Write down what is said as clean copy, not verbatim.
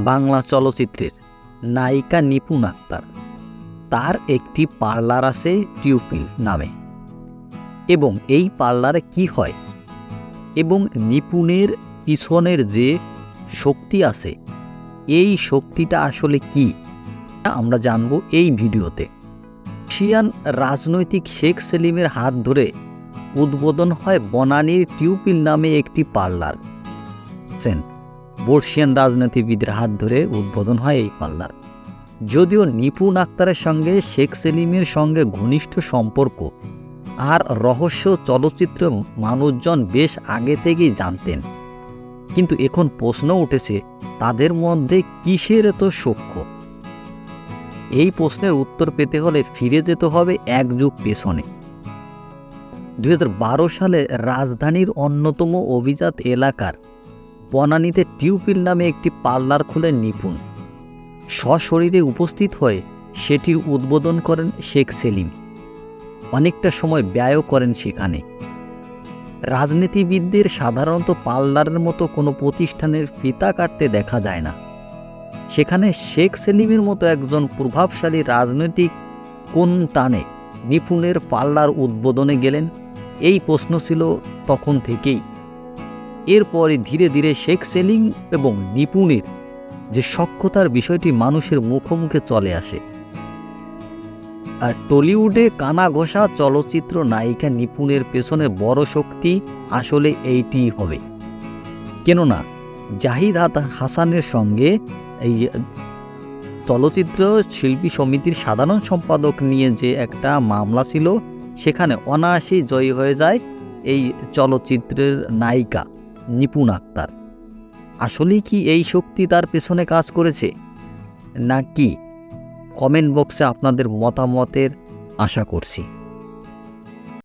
বাংলা চলচ্চিত্রের নায়িকা নিপুণ আক্তার। তার একটি পার্লার আছে টিউপিল নামে, এবং এই পার্লারে কি হয় এবং নিপুণের পিছনের যে শক্তি আছে এই শক্তিটা আসলে কি আমরা জানব এই ভিডিওতে। এশিয়ান রাজনৈতিক শেখ সেলিমের হাত ধরে উদ্বোধন হয় বনানীর টিউপিল নামে একটি পার্লার। বর্ষিয়ান রাজনীতিবিদের হাত ধরে উদ্বোধন হয় এই পার্লার। যদিও নিপুণ আক্তারের সঙ্গে শেখ সেলিমের সঙ্গে ঘনিষ্ঠ সম্পর্ক আর রহস্য চলচ্চিত্র মানুষজন বেশ আগে থেকেই জানতেন, কিন্তু এখন প্রশ্ন উঠেছে তাদের মধ্যে কিসের এত সখ্য। এই প্রশ্নের উত্তর পেতে হলে ফিরে যেতে হবে এক যুগ পেছনে। 2012 সালে রাজধানীর অন্যতম অভিজাত এলাকার বনানীতে টিউপিল নামে একটি পার্লার খোলেন নিপুণ। সশরীরে উপস্থিত হয়ে সেটির উদ্বোধন করেন শেখ সেলিম। অনেকটা সময় ব্যয়ও করেন সেখানে। রাজনীতিবিদদের সাধারণত পার্লারের মতো কোনো প্রতিষ্ঠানের ফিতা কাটতে দেখা যায় না। সেখানে শেখ সেলিমের মতো একজন প্রভাবশালী রাজনৈতিক কোন টানে নিপুণের পার্লার উদ্বোধনে গেলেন, এই প্রশ্ন ছিল তখন থেকেই। এরপরে ধীরে ধীরে শেখ সেলিম এবং নিপুণের যে সখ্যতার বিষয়টি মানুষের মুখোমুখি চলে আসে। আর টলিউডে কানা ঘষা চলচ্চিত্র নায়িকা নিপুণের পেছনে বড় শক্তি আসলে এইটিই হবে। কেননা জাহিদ হাসানের সঙ্গে এই চলচ্চিত্র শিল্পী সমিতির সাধারণ সম্পাদক নিয়ে যে একটা মামলা ছিল, সেখানে অনায়াসেই জয়ী হয়ে যায় এই চলচ্চিত্রের নায়িকা নিপুণ আক্তার। আসলেই কি এই শক্তি তার পেছনে কাজ করেছে নাকি? কমেন্ট বক্সে আপনাদের মতামতের আশা করছি।